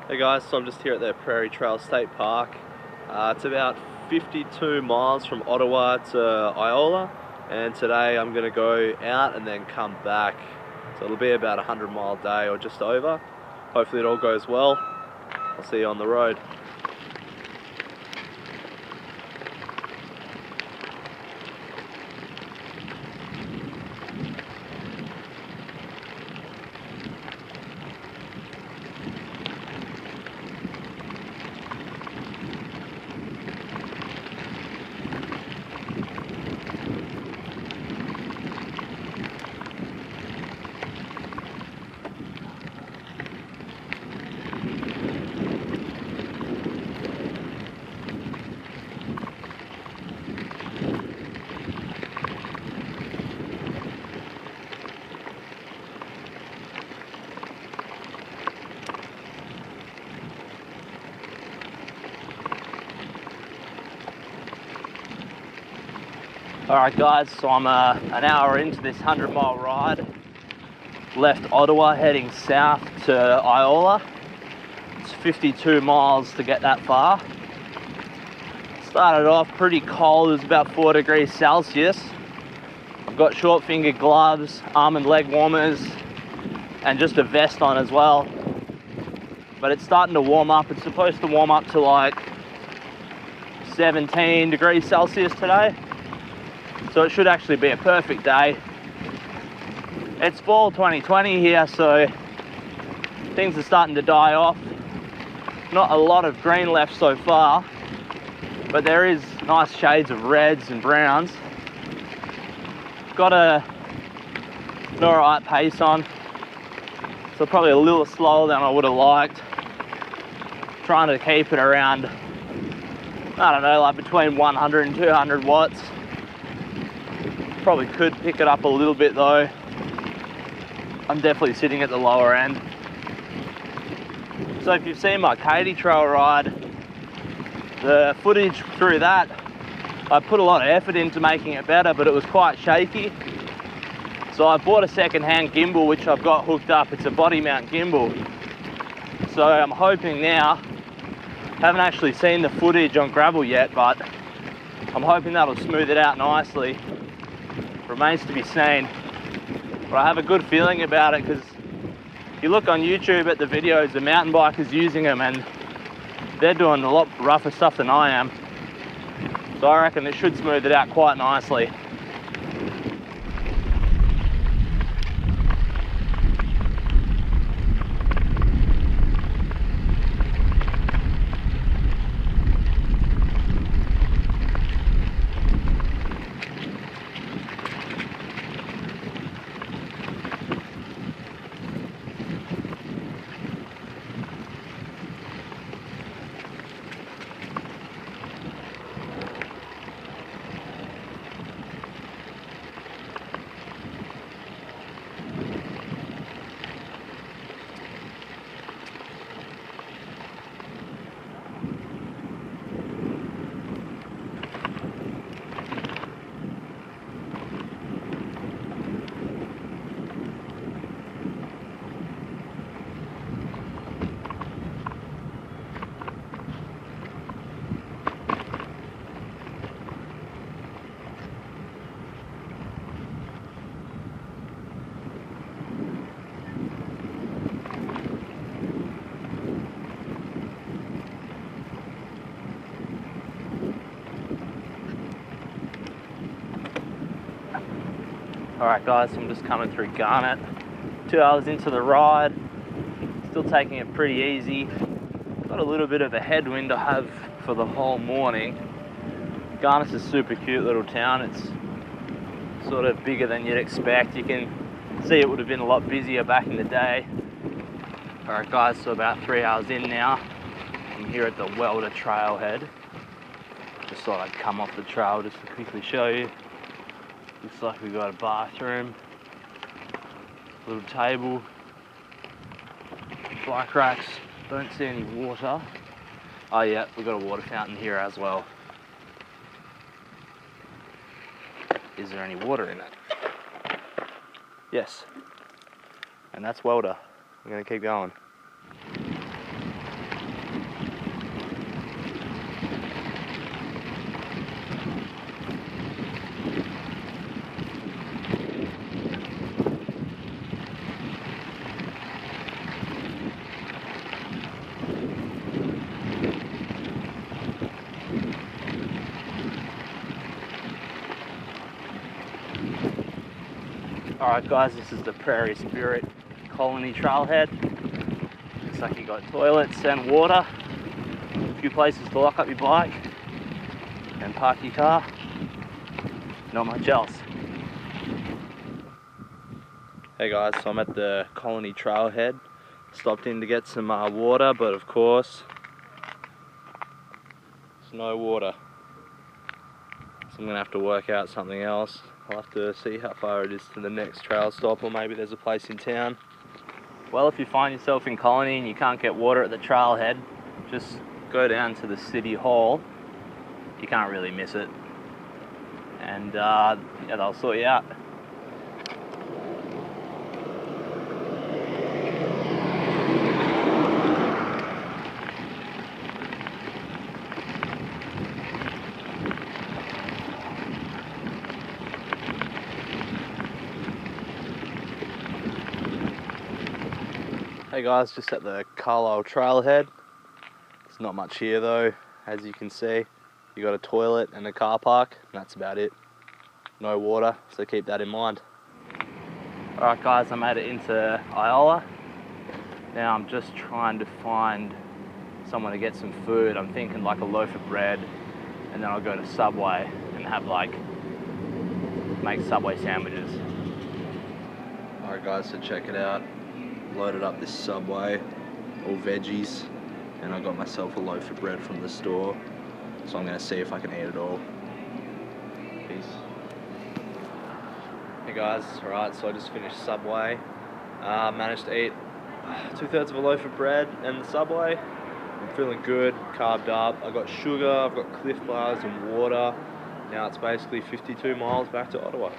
Hey guys, so I'm just here at the Prairie Trail State Park. It's about 52 miles from Ottawa to Iola, and today I'm going to go out and then come back. So it'll be about a 100-mile day or just over. Hopefully it all goes well. I'll see you on the road. Alright guys, so I'm an hour into this 100-mile ride. Left Ottawa heading south to Iola. It's 52 miles to get that far. Started off pretty cold, it was about 4 degrees Celsius. I've got short finger gloves, arm and leg warmers, and just a vest on as well. But it's starting to warm up. It's supposed to warm up to like 17 degrees Celsius today. So it should actually be a perfect day. It's fall 2020 here, so things are starting to die off. Not a lot of green left so far, but there is nice shades of reds and browns. Got an alright pace on, so probably a little slower than I would have liked. Trying to keep it around, I don't know, like between 100 and 200 watts. Probably could pick it up a little bit though. I'm definitely sitting at the lower end. So if you've seen my Katy Trail ride, the footage through that, I put a lot of effort into making it better, but it was quite shaky. So I bought a second-hand gimbal, which I've got hooked up. It's a body mount gimbal. So I'm hoping now, haven't actually seen the footage on gravel yet, but I'm hoping that'll smooth it out nicely. Remains to be seen, but I have a good feeling about it because if you look on YouTube at the videos, the mountain bikers using them and they're doing a lot rougher stuff than I am. So I reckon it should smooth it out quite nicely. Alright guys, so I'm just coming through Garnet. 2 hours into the ride, still taking it pretty easy. Got a little bit of a headwind I have for the whole morning. Garnet's a super cute little town. It's sort of bigger than you'd expect. You can see it would have been a lot busier back in the day. Alright guys, so about 3 hours in now. I'm here at the Welder trailhead. Just thought I'd come off the trail just to quickly show you. Looks like we've got a bathroom, little table, bike racks. Don't see any water. Oh yeah, we've got a water fountain here as well. Is there any water in it? Yes. And that's Welder. We're gonna keep going. Alright guys, this is the Prairie Spirit Colony trailhead. Looks like you got toilets and water, a few places to lock up your bike and park your car. Not much else. Hey guys, so I'm at the Colony trailhead. Stopped in to get some water, but of course there's no water. So I'm gonna have to work out something else. I'll have to see how far it is to the next trail stop, or maybe there's a place in town. Well, if you find yourself in Colony and you can't get water at the trailhead, just go down to the city hall. You can't really miss it. And yeah, they'll sort you out. Hey guys, just at the Carlisle trailhead. There's not much here though, as you can see. You got a toilet and a car park, and that's about it. No water, so keep that in mind. Alright guys, I made it into Iola. Now I'm just trying to find someone to get some food. I'm thinking like a loaf of bread, and then I'll go to Subway and have make Subway sandwiches. Alright guys, so check it out. Loaded up this Subway, all veggies, and I got myself a loaf of bread from the store, so I'm going to see if I can eat it all. Peace. Hey guys, alright, so I just finished Subway. Managed to eat 2/3 of a loaf of bread and the Subway. I'm feeling good, carved up. I got sugar, I've got Cliff Bars and water. Now it's basically 52 miles back to Ottawa.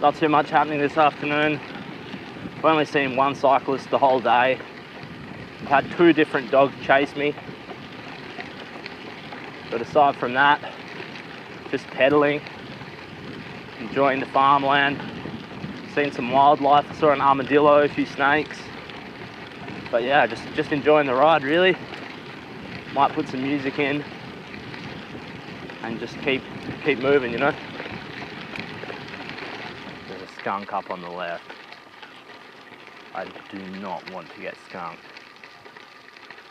Not too much happening this afternoon. I've only seen one cyclist the whole day. I've had 2 different dogs chase me. But aside from that, just pedaling, enjoying the farmland, seen some wildlife. I saw an armadillo, a few snakes. But yeah, just enjoying the ride really. Might put some music in and just keep moving, you know. Skunk up on the left. I do not want to get skunked,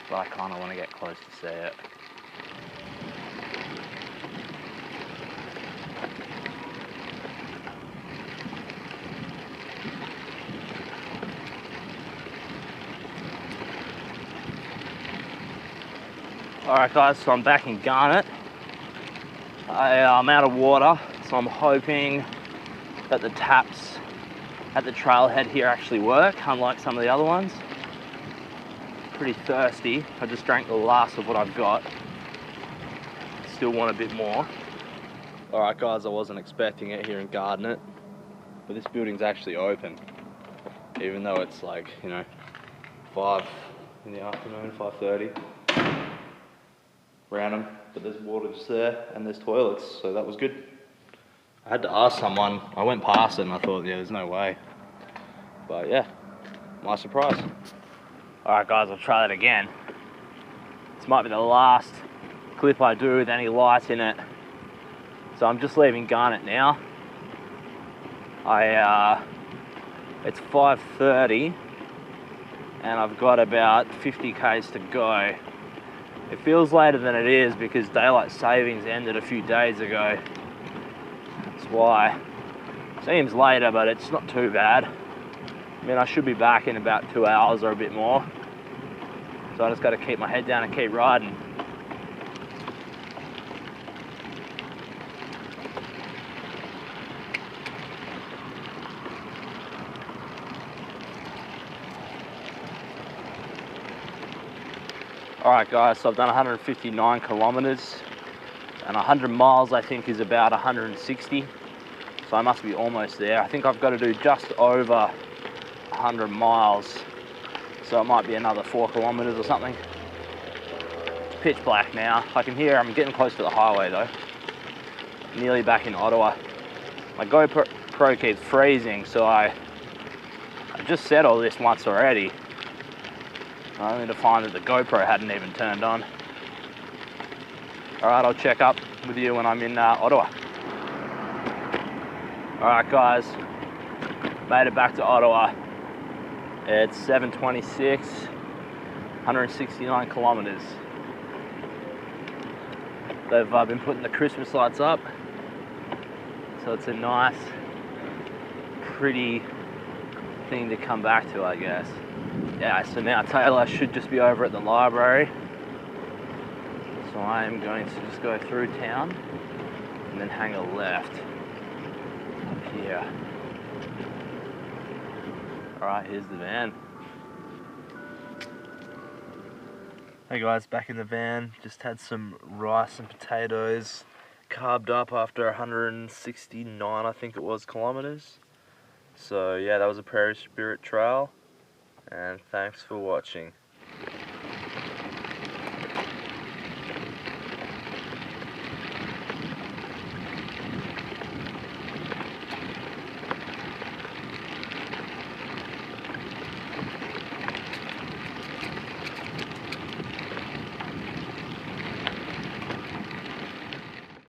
but I kind of want to get close to see it. Alright guys, so I'm back in Garnet. I'm out of water, so I'm hoping that the taps at the trailhead here actually work, unlike some of the other ones. Pretty thirsty. I just drank the last of what I've got. Still want a bit more. Alright guys, I wasn't expecting it here in Garnet, but this building's actually open. Even though it's like, you know, 5 in the afternoon, 5:30. Random, but there's water just there and there's toilets, so that was good. I had to ask someone. I went past it and I thought, yeah, there's no way. But yeah, my surprise. Alright guys, I'll try that again. This might be the last clip I do with any light in it. So I'm just leaving Garnet now. It's 5:30 and I've got about 50 k's to go. It feels later than it is because daylight savings ended a few days ago. Why seems later, but it's not too bad. I mean, I should be back in about 2 hours or a bit more, so I just got to keep my head down and keep riding. Alright guys, so I've done 159 kilometers and 100 miles I think is about 160. So I must be almost there. I think I've got to do just over 100 miles. So it might be another 4 kilometers or something. It's pitch black now. I can hear I'm getting close to the highway though. Nearly back in Ottawa. My GoPro keeps freezing, so I just said all this once already. Only to find that the GoPro hadn't even turned on. Alright, I'll check up with you when I'm in Ottawa. Alright guys, made it back to Ottawa. It's 7:26, 169 kilometers. They've been putting the Christmas lights up, so it's a nice, pretty thing to come back to, I guess. Yeah, so now Taylor should just be over at the library. So I am going to just go through town and then hang a left up here. Alright, here's the van. Hey guys, back in the van. Just had some rice and potatoes. Carved up after 169, I think it was, kilometers. So yeah, that was a Prairie Spirit Trail. And thanks for watching.